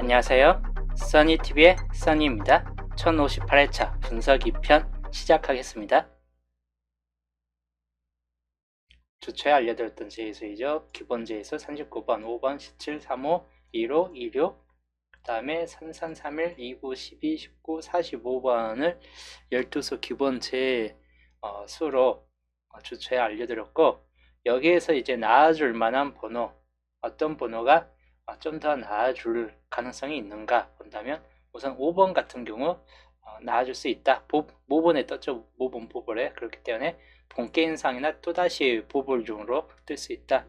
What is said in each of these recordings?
안녕하세요. 써니TV의 써니입니다. 1058회차 분석 2편 시작하겠습니다. 주초에 알려드렸던 제의수이죠. 기본 제의수 39번, 5번, 17, 35, 15, 26, 그 다음에 33, 31, 29, 12, 19, 45번을 12수 기본 제수로 주초에 알려드렸고, 여기에서 이제 나와줄 만한 번호, 어떤 번호가 좀 더 나와줄 가능성이 있는가 본다면, 우선 5번 같은 경우 나와줄 수 있다. 모본에 떴죠. 모본 보볼에. 그렇기 때문에 본게임상이나 또다시 보볼 중으로 뜰 수 있다.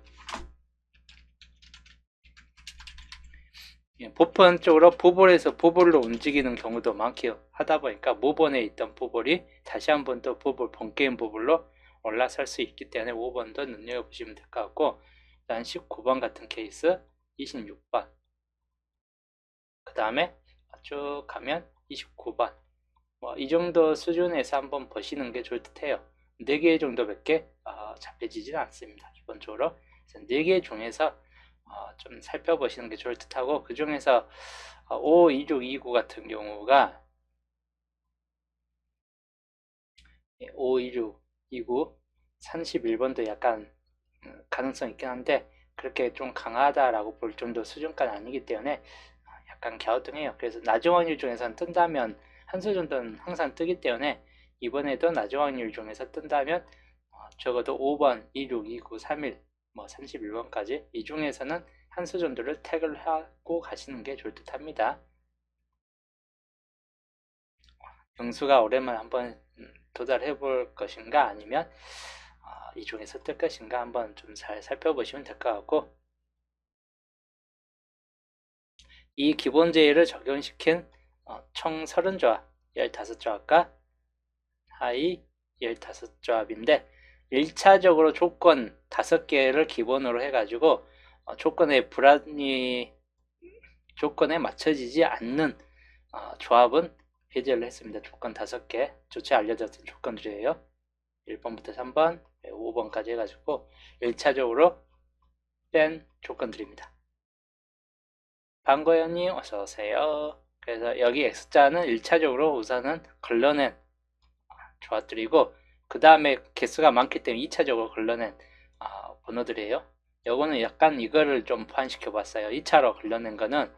보편 쪽으로 보볼에서 보볼로 움직이는 경우도 많게 하다 보니까 모본에 있던 보볼이 다시 한번 또 보볼, 본게임 보볼로 올라설 수 있기 때문에 5번도 눈여겨보시면 될 것 같고, 다음 19번 같은 케이스, 26번, 그 다음에 쭉 가면 29번, 이 정도 수준에서 한번 보시는 게 좋을 듯 해요. 4개 정도밖에 잡혀지지는 않습니다. 기본적으로 4개 중에서 좀 살펴보시는 게 좋을 듯 하고, 그 중에서 5, 26, 29 같은 경우가 5, 26, 29, 31번도 약간 가능성 있긴 한데 그렇게 좀 강하다라고 볼 정도 수준까지 아니기 때문에 약간 갸우뚱해요. 그래서 낮은 확률 중에서는 뜬다면 한 수 정도는 항상 뜨기 때문에 이번에도 낮은 확률 중에서 뜬다면 적어도 5번, 26, 29, 31, 31번까지 이 중에서는 한 수 정도를 택을 하고 가시는 게 좋을 듯 합니다. 경수가 오랜만에 한번 도달해 볼 것인가, 아니면 이 중에서 뜰 것인가 한번 좀 잘 살펴보시면 될 것 같고, 이 기본 제의를 적용시킨 총 30조합, 15조합과 하위 15조합인데 1차적으로 조건 5개를 기본으로 해가지고 조건에 맞춰지지 않는 조합은 해제를 했습니다. 조건 5개, 조차 알려졌던 조건들이에요. 1번부터 3번, 5번까지 해가지고 1차적으로 뺀 조건들입니다. 반고현님 어서오세요. 그래서 여기 X자는 1차적으로 우선은 걸러낸 조합들이고, 그 다음에 개수가 많기 때문에 2차적으로 걸러낸 번호들이에요. 요거는 약간 이거를 좀 포함시켜 봤어요. 2차로 걸러낸 거는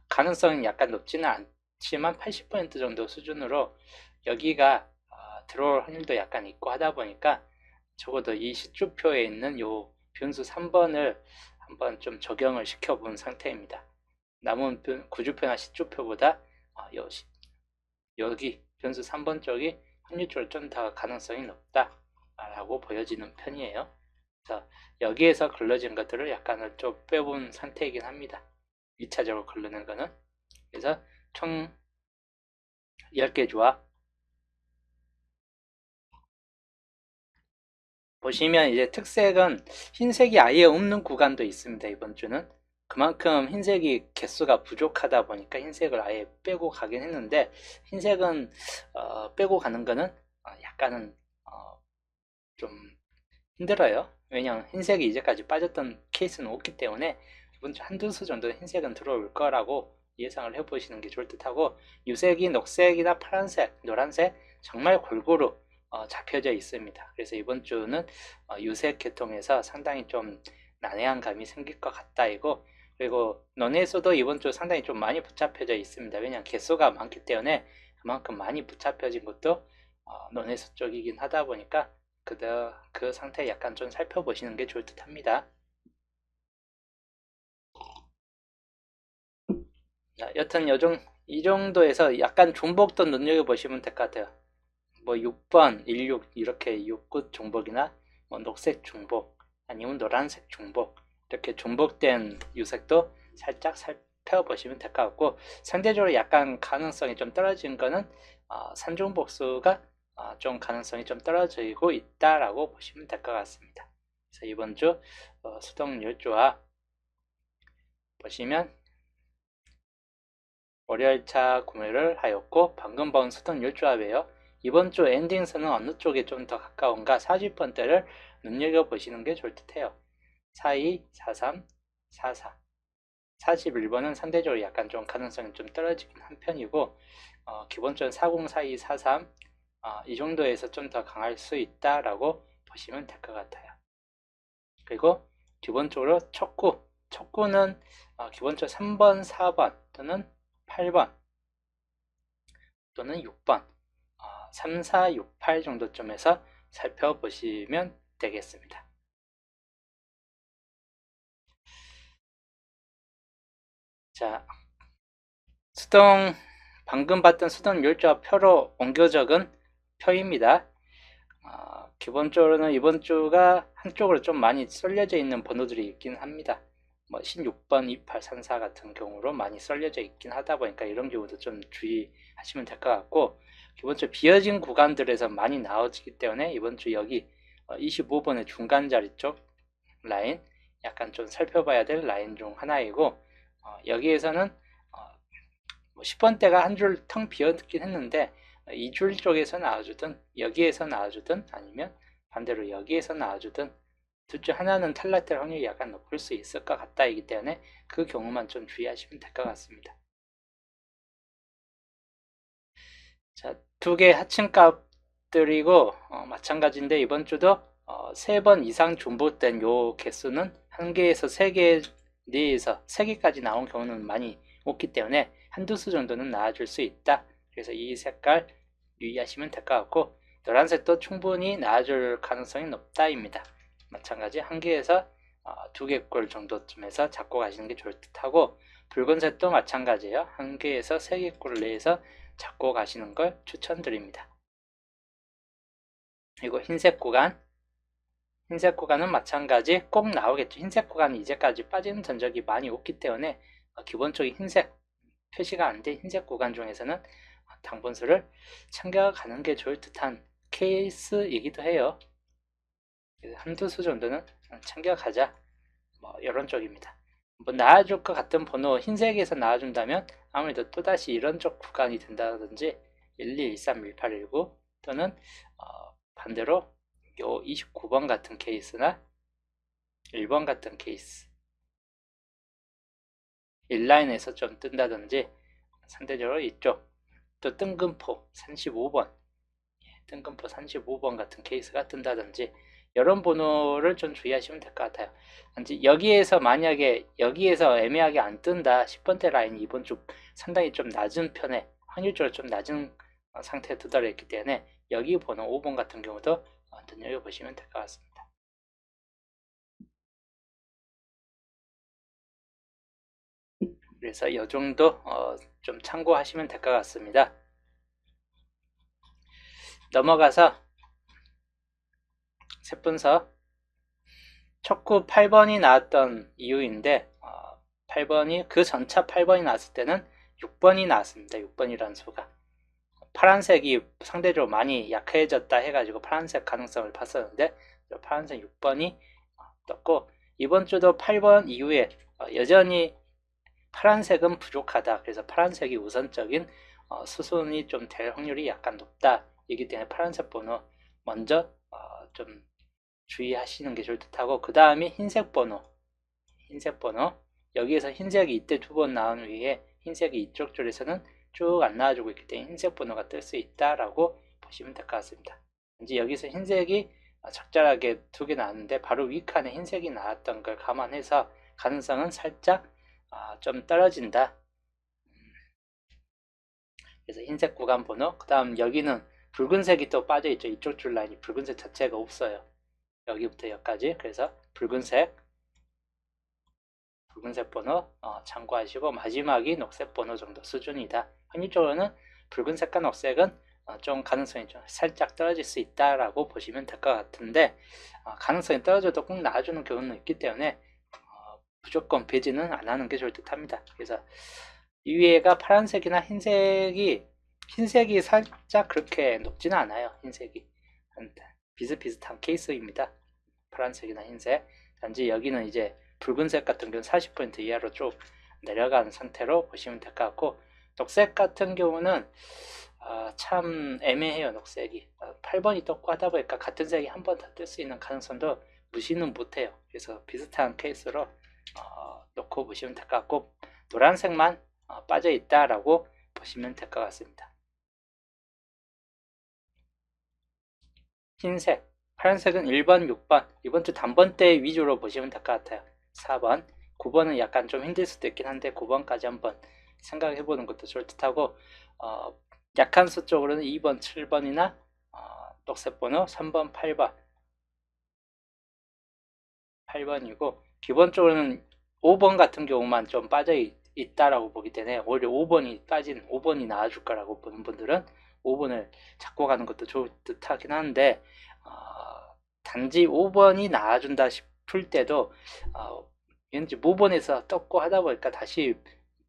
가능성이 약간 높지는 않지만 80% 정도 수준으로 여기가 들어올 확률도 약간 있고 하다 보니까 적어도 이 시주표에 있는 요 변수 3번을 한번 좀 적용을 시켜 본 상태입니다. 남은 구주표나 시주표보다 여기 변수 3번 쪽이 확률적으로 좀 더 가능성이 높다라고 보여지는 편이에요. 그래서 여기에서 걸러진 것들을 약간을 좀 빼본 상태이긴 합니다. 2차적으로 걸러낸 거는. 그래서 총 10개 조합 보시면 이제 특색은 흰색이 아예 없는 구간도 있습니다. 이번 주는 그만큼 흰색이 개수가 부족하다 보니까 흰색을 아예 빼고 가긴 했는데, 흰색은 빼고 가는 거는 약간은 좀 힘들어요. 왜냐하면 흰색이 이제까지 빠졌던 케이스는 없기 때문에 이번 주 한두 수 정도는 흰색은 들어올 거라고 예상을 해보시는 게 좋을 듯 하고, 유색이 녹색이나 파란색, 노란색 정말 골고루 잡혀져 있습니다. 그래서 이번 주는 유색 계통에서 상당히 좀 난해한 감이 생길 것 같다 이고, 그리고 논에서도 이번 주 상당히 좀 많이 붙잡혀져 있습니다. 왜냐하면 개수가 많기 때문에 그만큼 많이 붙잡혀진 것도 논에서 쪽이긴 하다 보니까 그 상태 약간 좀 살펴보시는 게 좋을 듯 합니다. 여튼 이 정도에서 약간 종복도 눈여겨보시면 될 것 같아요. 6번, 16 이렇게 6끝 종복이나 녹색 종복, 아니면 노란색 종복, 이렇게 종복된 유색도 살짝 살펴보시면 될 것 같고, 상대적으로 약간 가능성이 좀 떨어진 거는 산종복수가 좀 가능성이 좀 떨어지고 있다라고 보시면 될 것 같습니다. 그래서 이번 주 수동열조합 보시면 월요일차 구매를 하였고, 방금 본 수동열조합이에요. 이번 주 엔딩선은 어느 쪽에 좀 더 가까운가 40번대를 눈여겨보시는 게 좋을 듯 해요. 42, 43, 44, 41번은 상대적으로 약간 좀 가능성이 좀 떨어지긴 한 편이고 기본적으로 4042, 43 이 정도에서 좀 더 강할 수 있다라고 보시면 될 것 같아요. 그리고 기본적으로 촉구는 기본적으로 3번, 4번 또는 8번 또는 6번 3, 4, 6, 8 정도쯤에서 살펴보시면 되겠습니다. 자, 방금 봤던 수동 율자 표로 옮겨 적은 표입니다. 기본적으로는 이번 주가 한쪽으로 좀 많이 쏠려져 있는 번호들이 있긴 합니다. 뭐 16번, 28, 34 같은 경우로 많이 쏠려져 있긴 하다 보니까 이런 경우도 좀 주의하시면 될 것 같고, 기본적으로 비어진 구간들에서 많이 나오기 때문에 이번 주 여기 25번의 중간 자리 쪽 라인 약간 좀 살펴봐야 될 라인 중 하나이고, 여기에서는 10번대가 한 줄 텅 비었긴 했는데 이 줄 쪽에서 나와주든 여기에서 나와주든 아니면 반대로 여기에서 나와주든 둘 중 하나는 탈락될 확률이 약간 높을 수 있을 것 같다이기 때문에 그 경우만 좀 주의하시면 될 것 같습니다. 자, 두 개 하층값들이고 마찬가지인데 이번 주도 3번 이상 중복된 요 개수는 1개에서 3개 내에서 3개까지 나온 경우는 많이 없기 때문에 한두 수 정도는 나와줄 수 있다. 그래서 이 색깔 유의하시면 될 것 같고, 노란색도 충분히 나와줄 가능성이 높다입니다. 마찬가지 1개에서 2개꼴 정도쯤에서 잡고 가시는 게 좋을 듯하고, 붉은색도 마찬가지예요. 1개에서 3개꼴 내에서 잡고 가시는 걸 추천드립니다. 그리고 흰색 구간은 마찬가지 꼭 나오겠죠. 흰색 구간이 이제까지 빠지는 전적이 많이 없기 때문에 기본적인 흰색 표시가 안 된 흰색 구간 중에서는 당분수를 챙겨가는 게 좋을 듯한 케이스이기도 해요. 한두 수 정도는 챙겨가자, 뭐 이런 쪽입니다. 뭐 나와줄 것 같은 번호 흰색에서 나와준다면 아무래도 또다시 이런 쪽 구간이 된다든지 12, 13, 18, 19 또는 반대로 요 29번 같은 케이스나 1번 같은 케이스, 인라인에서 좀 뜬다든지 상대적으로 이쪽 또 뜬금포 35번 뜬금포 35번 같은 케이스가 뜬다든지 이런 번호를 좀 주의하시면 될 것 같아요. 여기에서 만약에 여기에서 애매하게 안 뜬다 10번대 라인이 이번 주 상당히 좀 낮은 편에 확률적으로 좀 낮은 상태에 도달했기 때문에 여기 번호 5번 같은 경우도 눈여겨보시면 될 것 같습니다. 그래서 이 정도 좀 참고하시면 될 것 같습니다. 넘어가서 세분서 촉구 8번이 나왔던 이유인데 8번이 그 전차 8번이 나왔을 때는 6번이 나왔습니다. 6번이라는 수가 파란색이 상대적으로 많이 약해졌다 해가지고 파란색 가능성을 봤었는데 파란색 6번이 떴고, 이번 주도 8번 이후에 여전히 파란색은 부족하다. 그래서 파란색이 우선적인 수순이 좀 될 확률이 약간 높다. 이기 때문에 파란색 번호 먼저 좀 주의하시는 게 좋을 듯하고, 그 다음에 흰색 번호 여기에서 흰색이 이때 2번 나온 후에 흰색이 이쪽 줄에서는 쭉 안 나와주고 있기 때문에 흰색 번호가 뜰 수 있다라고 보시면 될 것 같습니다. 이제 여기서 흰색이 적절하게 2개 나왔는데 바로 위 칸에 흰색이 나왔던 걸 감안해서 가능성은 살짝 좀 떨어진다. 그래서 흰색 구간 번호, 그 다음 여기는 붉은색이 또 빠져있죠. 이쪽 줄 라인이 붉은색 자체가 없어요. 여기부터 여기까지. 그래서 붉은색 번호 참고하시고, 마지막이 녹색 번호 정도 수준이다. 확률적으로는 붉은색과 녹색은 좀 가능성이 좀 살짝 떨어질 수 있다라고 보시면 될 것 같은데, 가능성이 떨어져도 꼭 나와주는 경우는 있기 때문에 무조건 배제는 안 하는 게 좋을 듯 합니다. 그래서 이 위에가 파란색이나 흰색이 살짝 그렇게 높지는 않아요. 흰색이 비슷비슷한 케이스입니다. 파란색이나 흰색. 단지 여기는 이제 붉은색 같은 경우는 40% 이하로 쭉 내려가는 상태로 보시면 될 것 같고, 녹색 같은 경우는 참 애매해요. 녹색이 8번이 떴고 하다 보니까 같은 색이 한 번 더 뜰 수 있는 가능성도 무시는 못해요. 그래서 비슷한 케이스로 넣고 보시면 될 것 같고, 노란색만 빠져 있다라고 보시면 될 것 같습니다. 흰색, 파란색은 1번, 6번, 이번 주 단번대 위주로 보시면 될 것 같아요. 4번, 9번은 약간 좀 힘들 수도 있긴 한데 9번까지 한번 생각해 보는 것도 좋을 듯 하고, 약한 수 쪽으로는 2번, 7번이나 녹색 번호 3번, 8번이고, 기본적으로는 5번 같은 경우만 좀 빠져 있다라고 보기 때문에 오히려 5번이 나아줄 거라고 보는 분들은 5번을 잡고 가는 것도 좋을 듯 하긴 한데, 단지 5번이 나아준다 싶을 때도 왠지 모번에서 떴고 하다 보니까 다시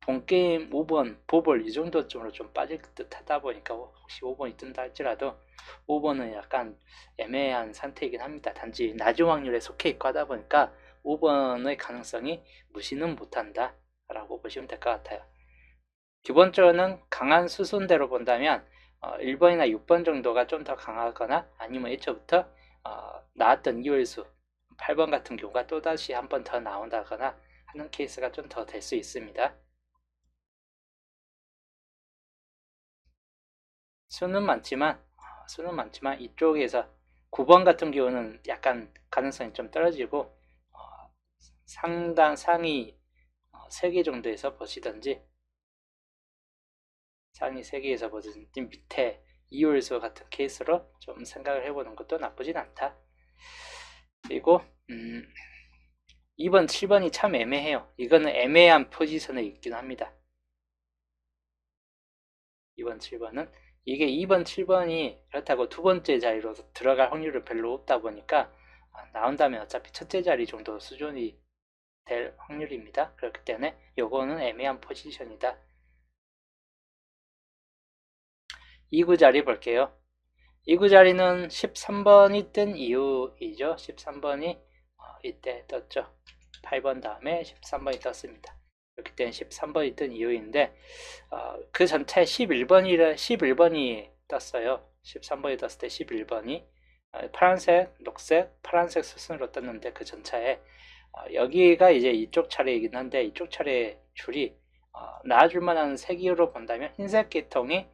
본게임 5번, 보볼 이 정도쯤으로 좀 빠질 듯 하다 보니까 혹시 5번이 뜬다 할지라도 5번은 약간 애매한 상태이긴 합니다. 단지 낮은 확률에 속해 있고 하다 보니까 5번의 가능성이 무시는 못한다 라고 보시면 될 것 같아요. 기본적으로는 강한 수순대로 본다면 1번이나 6번 정도가 좀 더 강하거나, 아니면 애초부터 나왔던 이월수 8번 같은 경우가 또다시 한 번 더 나온다거나 하는 케이스가 좀 더 될 수 있습니다. 수는 많지만 이쪽에서 9번 같은 경우는 약간 가능성이 좀 떨어지고, 상위 3개 정도에서 보시든지, 상위 3개에서 보시든지 밑에 이월수 같은 케이스로 좀 생각을 해보는 것도 나쁘진 않다. 그리고 2번, 7번이 참 애매해요. 이거는 애매한 포지션에 있긴 합니다. 2번, 7번은 이게 2번, 7번이 그렇다고 두 번째 자리로 들어갈 확률은 별로 없다 보니까 나온다면 어차피 첫째 자리 정도 수준이 될 확률입니다. 그렇기 때문에 요거는 애매한 포지션이다. 2구 자리 볼게요. 2구 자리는 13번이 뜬 이유이죠. 13번이 이때 떴죠. 8번 다음에 13번이 떴습니다. 그렇기 때문에 13번이 뜬 이유인데, 그 전체 11번이 떴어요. 13번이 떴을 때 11번이 파란색, 녹색, 파란색 수순으로 떴는데, 그 전차에 여기가 이제 이쪽 차례이긴 한데, 이쪽 차례 줄이 나아줄 만한 색으로 본다면 흰색 계통이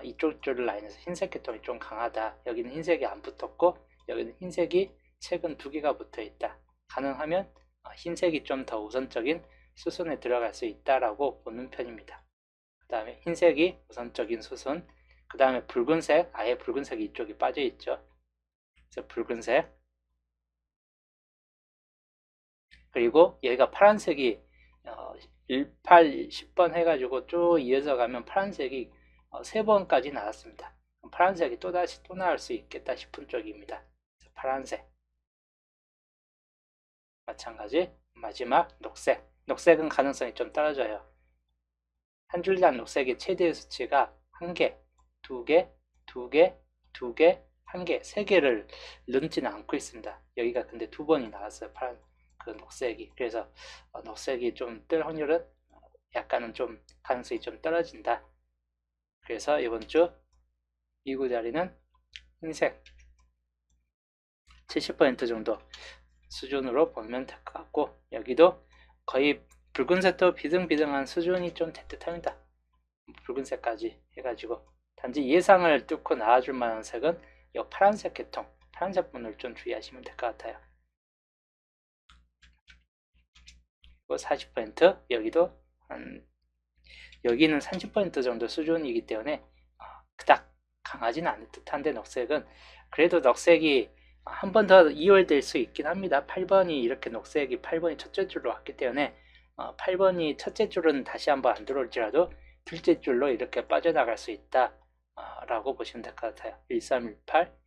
이쪽 줄 라인에서 흰색 계통이 좀 강하다. 여기는 흰색이 안 붙었고, 여기는 흰색이 최근 2개가 붙어 있다. 가능하면 흰색이 좀 더 우선적인 수순에 들어갈 수 있다라고 보는 편입니다. 그 다음에 흰색이 우선적인 수순, 그 다음에 붉은색, 아예 붉은색이 이쪽에 빠져 있죠. 그래서 붉은색, 그리고 여기가 파란색이 18, 10번 해가지고 쭉 이어서 가면 파란색이 3번까지 나왔습니다. 파란색이 또다시 또 나올 수 있겠다 싶은 쪽입니다. 파란색, 마찬가지. 마지막 녹색, 녹색은 가능성이 좀 떨어져요. 한 줄당 녹색의 최대 수치가 1개, 2개, 2개, 2개, 1개, 3개를 넘지는 않고 있습니다. 여기가 근데 2번이 나왔어요. 파란 그 녹색이. 그래서 녹색이 좀 뜰 확률은 약간은 좀 가능성이 좀 떨어진다. 그래서 이번 주 2구 자리는 흰색 70% 정도 수준으로 보면 될 것 같고, 여기도 거의 붉은색도 비등비등한 수준이 좀 될 듯합니다. 붉은색까지 해가지고, 단지 예상을 뚫고 나와줄 만한 색은 이 파란색 계통, 파란색 분을 좀 주의하시면 될 것 같아요. 그리고 40%, 여기는 30% 정도 수준이기 때문에 그닥 강하진 않을 듯한데, 녹색은 그래도 녹색이 한 번 더 이월될 수 있긴 합니다. 8번이 이렇게 녹색이 8번이 첫째 줄로 왔기 때문에 8번이 첫째 줄은 다시 한번 안 들어올지라도 둘째 줄로 이렇게 빠져나갈 수 있다 라고 보시면 될 것 같아요. 1318,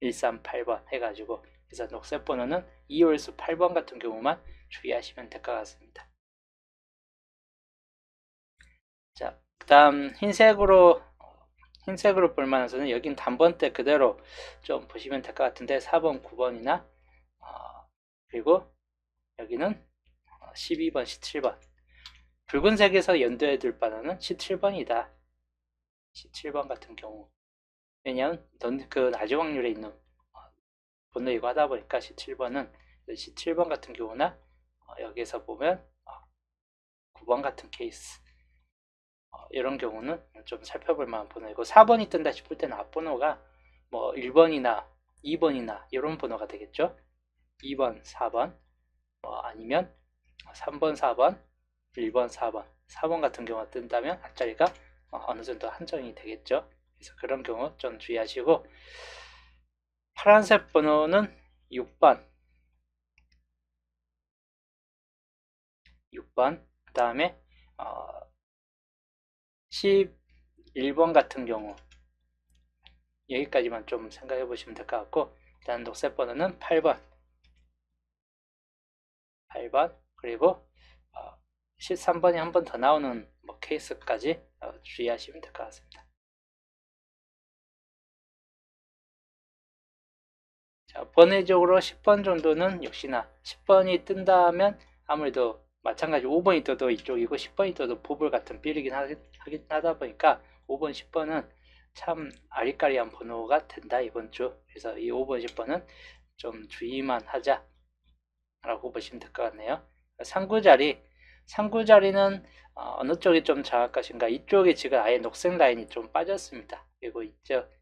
138번 해가지고, 그래서 녹색 번호는 이월수 8번 같은 경우만 주의하시면 될 것 같습니다. 자, 그 다음 흰색으로 볼만한 수는 여긴 단번대 그대로 좀 보시면 될 것 같은데, 4번, 9번이나 그리고 여기는 12번, 17번. 붉은색에서 연도해 둘 바는 17번이다. 17번 같은 경우. 왜냐하면 그 낮은 확률에 있는 번호이고 하다 보니까 17번은 17번 같은 경우나 여기에서 보면 9번 같은 케이스, 이런 경우는 좀 살펴볼 만한 번호이고, 4번이 뜬다 싶을 때는 앞번호가 뭐 1번이나 2번이나 이런 번호가 되겠죠. 2번, 4번, 아니면 3번, 4번, 1번, 4번, 4번 같은 경우가 뜬다면 앞자리가 어느 정도 한정이 되겠죠. 그래서 그런 경우 좀 주의하시고, 파란색 번호는 6번, 그 다음에 11번 같은 경우, 여기까지만 좀 생각해 보시면 될 것 같고, 일단 녹색 번호는 8번, 그리고 13번이 한 번 더 나오는 케이스까지 주의하시면 될 것 같습니다. 자, 번외적으로 10번 정도는 역시나 10번이 뜬다면 아무래도 마찬가지 5번이 떠도 이쪽이고 10번이 떠도 보불 같은 비리긴 하긴 하다 보니까 5번, 10번은 참 아리까리한 번호가 된다 이번 주. 그래서 이 5번, 10번은 좀 주의만 하자 라고 보시면 될 것 같네요. 상구자리는 어느 쪽이 좀 정할 것인가. 이쪽에 지금 아예 녹색 라인이 좀 빠졌습니다. 그리고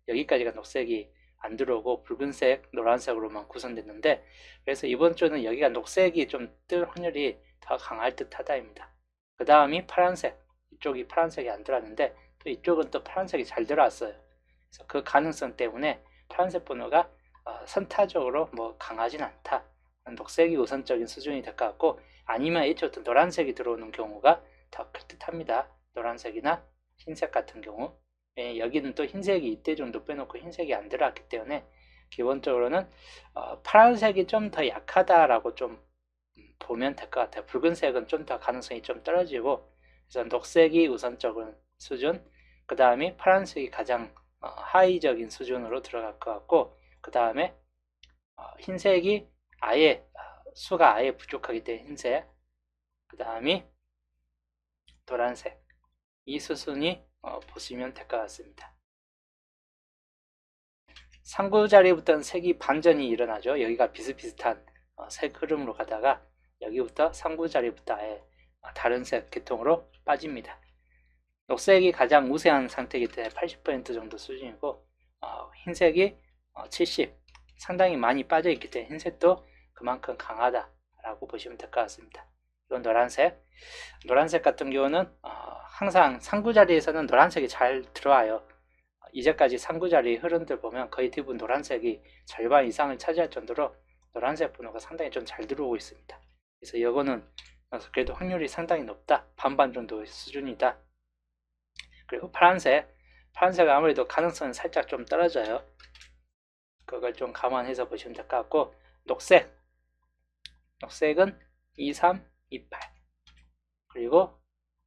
여기까지가 녹색이 안 들어오고 붉은색, 노란색으로만 구성됐는데, 그래서 이번 주는 여기가 녹색이 좀 뜰 확률이 더 강할 듯 하다입니다. 그 다음이 파란색, 이쪽이 파란색이 안 들어왔는데 또 이쪽은 또 파란색이 잘 들어왔어요. 그래서 그 가능성 때문에 파란색 번호가 선타적으로 강하진 않다. 녹색이 우선적인 수준이 될 것 같고, 아니면 이쪽부터 노란색이 들어오는 경우가 더 클 듯 합니다. 노란색이나 흰색 같은 경우. 여기는 또 흰색이 이때 정도 빼놓고 흰색이 안 들어왔기 때문에 기본적으로는 파란색이 좀 더 약하다라고 좀 보면 될 것 같아요. 붉은색은 좀 더 가능성이 좀 떨어지고, 그래서 녹색이 우선적인 수준, 그 다음에 파란색이 가장 하위적인 수준으로 들어갈 것 같고, 그 다음에 흰색이 아예 수가 아예 부족하기 때문에 흰색, 그 다음이 노란색, 이 수순이 보시면 될 것 같습니다. 상구자리부터는 색이 반전이 일어나죠. 여기가 비슷비슷한 색 흐름으로 가다가 여기부터 상구자리부터 아예 다른 색 계통으로 빠집니다. 녹색이 가장 우세한 상태이기 때문에 80% 정도 수준이고, 흰색이 70, 상당히 많이 빠져있기 때문에 흰색도 그만큼 강하다라고 보시면 될 것 같습니다. 이건 노란색 같은 경우는 항상 상구자리에서는 노란색이 잘 들어와요. 이제까지 상구자리 흐름들 보면 거의 대부분 노란색이 절반 이상을 차지할 정도로 노란색 번호가 상당히 좀 잘 들어오고 있습니다. 그래서 이거는 그래도 확률이 상당히 높다, 반반 정도의 수준이다. 그리고 파란색 아무래도 가능성은 살짝 좀 떨어져요. 그걸 좀 감안해서 보시면 될 것 같고, 녹색은 23, 28, 그리고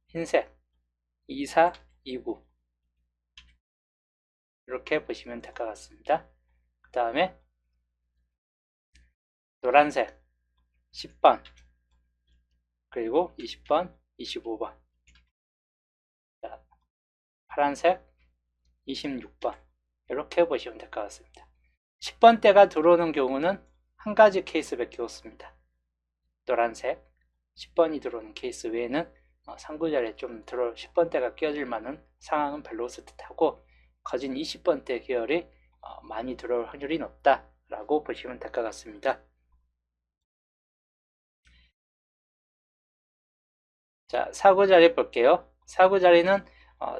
흰색 24, 29, 이렇게 보시면 될 것 같습니다. 그 다음에 노란색 10번, 그리고 20번, 25번, 자, 파란색 26번, 이렇게 보시면 될 것 같습니다. 10번대가 들어오는 경우는 한 가지 케이스밖에 없습니다. 노란색 10번이 들어오는 케이스 외에는 상구자리에 좀 10번대가 끼어질 만한 상황은 별로 없을 듯하고, 거진 20번대 계열이 많이 들어올 확률이 높다라고 보시면 될 것 같습니다. 자, 사구자리 볼게요. 사구자리는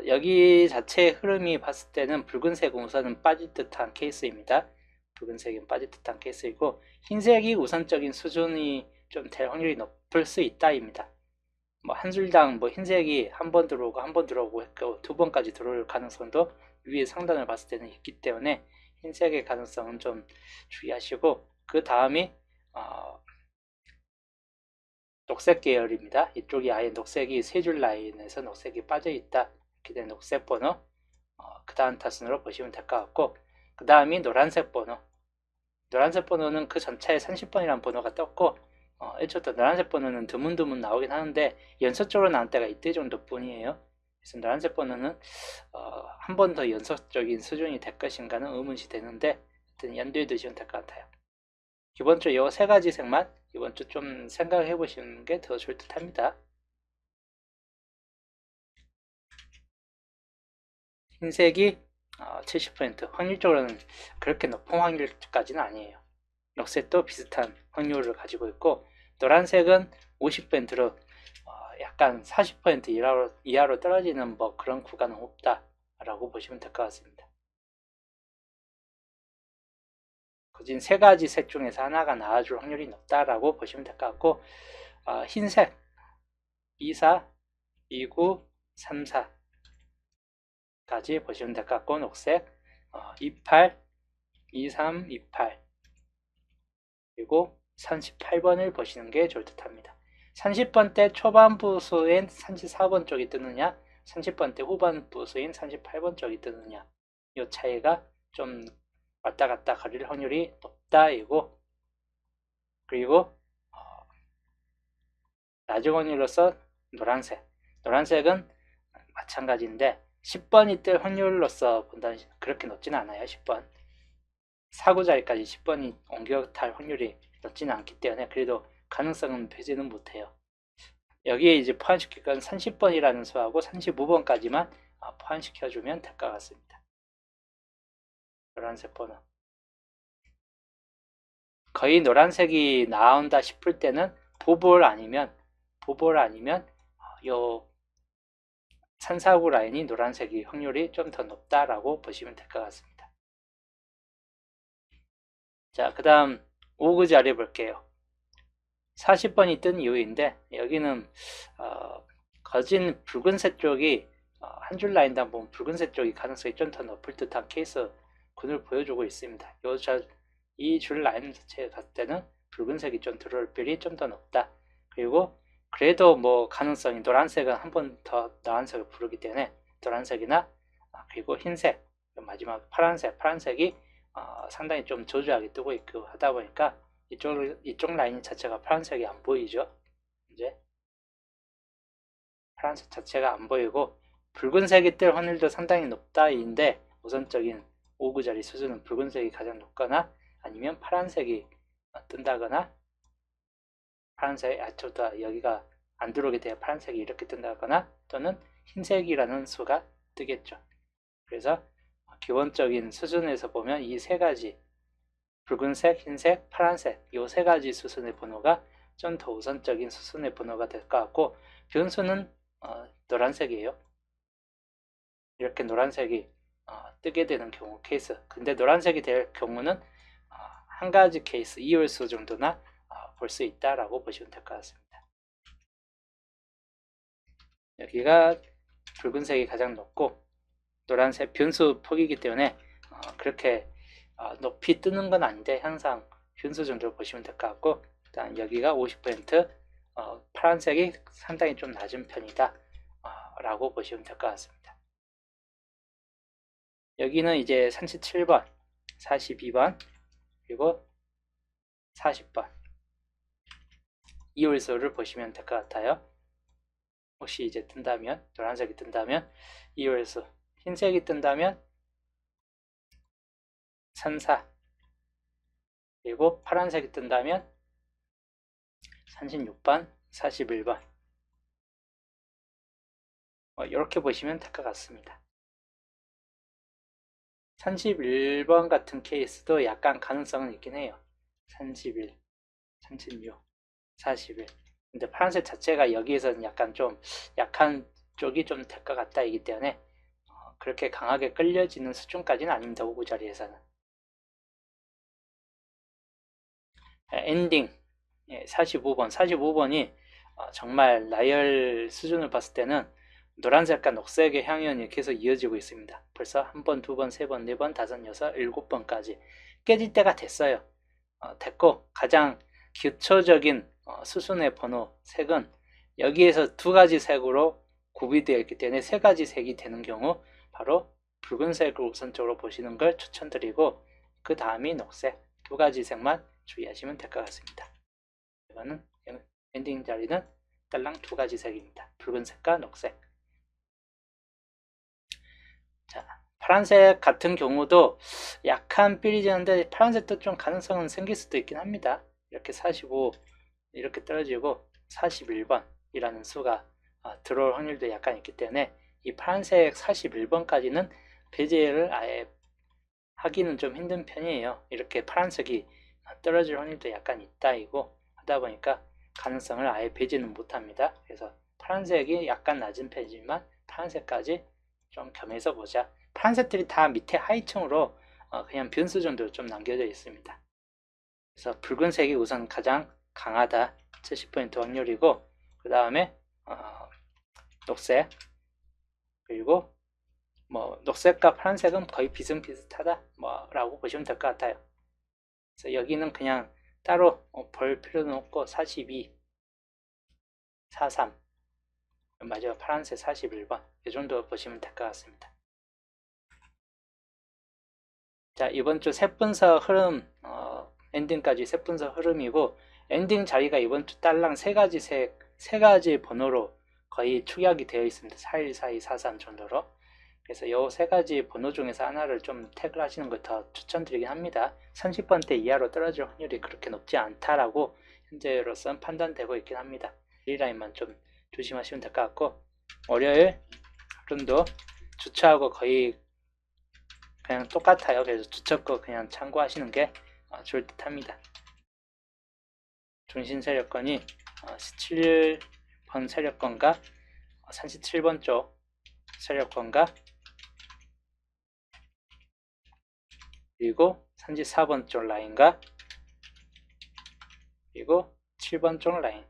여기 자체의 흐름이 봤을 때는 붉은색은 우선은 빠질 듯한 케이스입니다. 붉은색은 빠질 듯한 케이스이고, 흰색이 우선적인 수준이 좀 될 확률이 높을 수 있다입니다. 한 줄당 흰색이 한 번 들어오고 한 번 들어오고 했고 2번까지 들어올 가능성도 위에 상단을 봤을 때는 있기 때문에 흰색의 가능성은 좀 주의하시고, 그 다음이 녹색 계열입니다. 이쪽이 아예 녹색이 세 줄 라인에서 녹색이 빠져있다, 이렇게 된 녹색 번호, 그 다음 타순으로 보시면 될 것 같고, 그 다음이 노란색 번호는 그 전차에 30번이라는 번호가 떴고, 애초부터 노란색 번호는 드문드문 나오긴 하는데 연속적으로 나올 때가 이때 정도 뿐이에요. 그래서 노란색 번호는 한 번 더 연속적인 수준이 될 것인가는 의문이 되는데, 하여튼 염두에 두시면 될 것 같아요. 기본적으로 이 세 가지 색만 이번 주 좀 생각해 보시는 게 더 좋을 듯 합니다. 흰색이 70%, 확률적으로는 그렇게 높은 확률까지는 아니에요. 녹색도 비슷한 확률을 가지고 있고, 노란색은 50%로 약간 40% 이하로 떨어지는 뭐 그런 구간은 없다라고 보시면 될 것 같습니다. 거진 세 가지 색 중에서 하나가 나와줄 확률이 높다라고 보시면 될 것 같고, 흰색 24, 29, 34 까지 보시면 될 것 같고, 녹색 28, 23, 28 그리고 38번을 보시는 게 좋을 듯 합니다. 30번 때 초반부 수인 34번 쪽이 뜨느냐, 30번 때 후반부 수인 38번 쪽이 뜨느냐, 이 차이가 좀 왔다 갔다 거릴 확률이 높다 이고, 그리고 낮은 확률로서 노란색은 마찬가지인데 10번이 뜰 확률로서 본다면 그렇게 높지는 않아요. 10번 사구자리까지 10번이 옮겨 탈 확률이 높지는 않기 때문에 그래도 가능성은 배제는 못해요. 여기에 이제 포함시킬 건 30번이라는 수하고 35번까지만 포함시켜주면 될 것 같습니다. 노란색 번호. 거의 노란색이 나온다 싶을 때는 보볼 아니면 요 산사구 라인이 노란색이 확률이 좀 더 높다라고 보시면 될 것 같습니다. 자, 그 다음 오그 자리 볼게요. 40번이 뜬 이유인데 여기는 거진 붉은색 쪽이 한 줄 라인당 보면 붉은색 쪽이 가능성이 좀 더 높을 듯한 케이스 군을 보여주고 있습니다. 이 줄 라인 자체에 봤을 때는 붉은색이 좀 들어올 비율이 좀 더 높다. 그리고 그래도 뭐 가능성이 노란색은 한 번 더 노란색을 부르기 때문에 노란색이나 그리고 흰색 마지막 파란색이 상당히 좀 저조하게 뜨고 있고 하다 보니까 이쪽 라인 자체가 파란색이 안 보이죠. 이제 파란색 자체가 안 보이고 붉은색이 뜰 확률도 상당히 높다인데 우선적인 오구자리 수준은 붉은색이 가장 높거나 아니면 파란색이 뜬다거나 파란색 여기가 안 들어오게 돼야 파란색이 이렇게 뜬다거나 또는 흰색이라는 수가 뜨겠죠. 그래서 기본적인 수준에서 보면 이 세 가지 붉은색, 흰색, 파란색 이 세 가지 수순의 번호가 좀 더 우선적인 수순의 번호가 될 것 같고 변수는 노란색이에요. 이렇게 노란색이 뜨게 되는 경우 케이스. 근데 노란색이 될 경우는 한 가지 케이스 2홀수 정도나 볼 수 있다라고 보시면 될 것 같습니다. 여기가 붉은색이 가장 높고 노란색 변수 폭이기 때문에 그렇게 높이 뜨는 건 아닌데 항상 변수 정도로 보시면 될 것 같고 일단 여기가 50% 파란색이 상당히 좀 낮은 편이다 라고 보시면 될 것 같습니다. 여기는 이제 37번, 42번 그리고 40번 이홀수를 보시면 될 것 같아요. 혹시 이제 뜬다면 노란색이 뜬다면 이홀수, 흰색이 뜬다면 34 그리고 파란색이 뜬다면 36번, 41번 이렇게 보시면 될 것 같습니다. 31번 같은 케이스도 약간 가능성은 있긴 해요. 31, 36, 41 근데 파란색 자체가 여기에서는 약간 좀 약한 쪽이 좀 될 것 같다 이기 때문에 그렇게 강하게 끌려지는 수준까지는 아닙니다. 오구 자리에서는. 엔딩 45번이 정말 나열 수준을 봤을 때는 노란색과 녹색의 향연이 계속 이어지고 있습니다. 벌써 한 번, 두 번, 세 번, 네 번, 다섯, 여섯, 일곱 번까지 깨질 때가 됐어요. 됐고 가장 기초적인 수순의 번호 색은 여기에서 두 가지 색으로 구비되어 있기 때문에 세 가지 색이 되는 경우 바로 붉은색을 우선적으로 보시는 걸 추천드리고 그 다음이 녹색 두 가지 색만 주의하시면 될 것 같습니다. 이거는 엔딩 자리는 딸랑 두 가지 색입니다. 붉은색과 녹색. 자, 파란색 같은 경우도 약한 삐리지는데 파란색도 좀 가능성은 생길 수도 있긴 합니다. 이렇게 45 이렇게 떨어지고 41번이라는 수가 들어올 확률도 약간 있기 때문에 이 파란색 41번까지는 배제를 아예 하기는 좀 힘든 편이에요. 이렇게 파란색이 떨어질 확률도 약간 있다이고 하다 보니까 가능성을 아예 배제는 못합니다. 그래서 파란색이 약간 낮은 편이지만 파란색까지 좀 겸해서 보자. 파란색들이 다 밑에 하위층으로 그냥 변수 정도로 좀 남겨져 있습니다. 그래서 붉은색이 우선 가장 강하다. 70% 확률이고 그 다음에 녹색, 그리고 뭐 녹색과 파란색은 거의 비슷비슷하다 라고 보시면 될 것 같아요. 그래서 여기는 그냥 따로 볼 필요는 없고 42, 43, 마지막 파란색 41번 이 정도 보시면 될 것 같습니다. 자, 이번 주 셋분서 흐름 엔딩까지 셋분서 흐름이고 엔딩 자리가 이번 주 딸랑 세 가지 번호로 거의 축약이 되어 있습니다. 41, 42, 43 정도로. 그래서 이 세 가지 번호 중에서 하나를 좀 택을 하시는 걸 더 추천드리긴 합니다. 30번대 이하로 떨어질 확률이 그렇게 높지 않다라고 현재로서는 판단되고 있긴 합니다. 이 라인만 좀 조심하시면 될 것 같고 월요일 흐름도 주차하고 거의 그냥 똑같아요. 그래서 주차 거 그냥 참고하시는 게 좋을 듯 합니다. 중심 세력권이 17번 세력권과 37번 쪽 세력권과 그리고 34번 쪽 라인과 그리고 7번 쪽 라인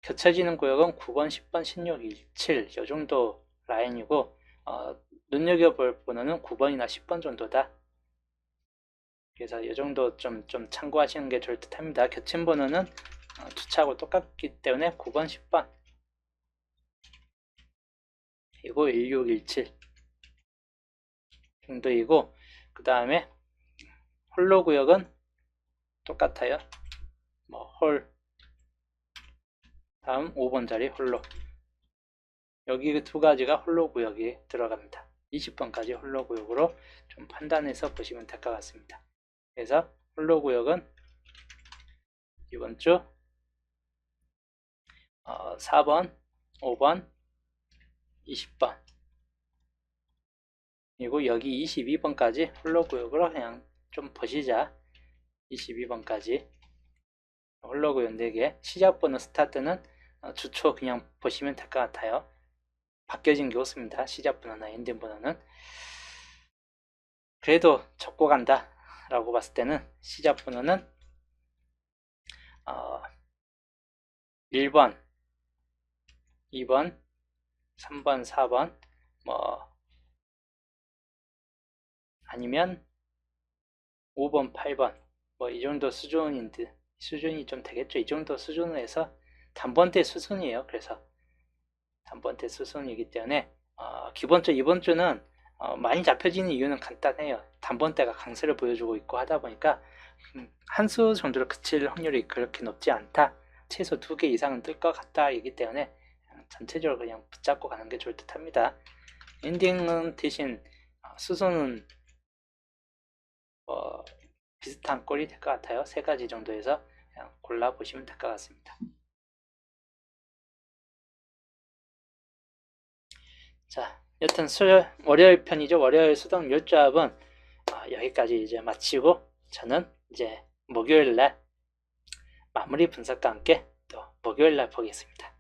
겹쳐지는 구역은 9번, 10번, 16, 17 이 정도 라인이고 눈여겨볼 번호는 9번이나 10번 정도다. 그래서 이 정도 좀 참고하시는 게 좋을 듯 합니다. 겹친 번호는 주차하고 똑같기 때문에 9번, 10번 그리고 16, 17 정도이고 그 다음에 홀로 구역은 똑같아요. 홀 다음 5번 자리 홀로 여기 두 가지가 홀로 구역이 들어갑니다. 20번까지 홀로 구역으로 좀 판단해서 보시면 될 것 같습니다. 그래서 홀로 구역은 이번 주 4번, 5번, 20번 그리고 여기 22번까지 홀로 구역으로 그냥 좀 보시자. 22번까지 홀로 구역 4개 시작번호 스타트는 주초 그냥 보시면 될 것 같아요. 바뀌어진 게 없습니다. 시작번호나 엔딩 번호는 그래도 접고 간다 라고 봤을 때는 시작번호는 1번, 2번, 3번, 4번 아니면 5번, 8번 이 정도 수준이 좀 되겠죠. 이 정도 수준으로 해서 단번대 수순이에요. 그래서 단번대 수순이기 때문에 기본적으로 이번 주는 많이 잡혀지는 이유는 간단해요. 단번대가 강세를 보여주고 있고 하다 보니까 한 수 정도로 그칠 확률이 그렇게 높지 않다. 최소 2개 이상은 뜰 것 같다. 이기 때문에 전체적으로 그냥 붙잡고 가는 게 좋을 듯 합니다. 엔딩은 대신 수순은 비슷한 꼴이 될 것 같아요. 세 가지 정도에서 그냥 골라보시면 될 것 같습니다. 자, 여튼 월요일 편이죠. 월요일 수동 요조합은 여기까지 이제 마치고 저는 이제 목요일날 마무리 분석과 함께 또 목요일날 보겠습니다.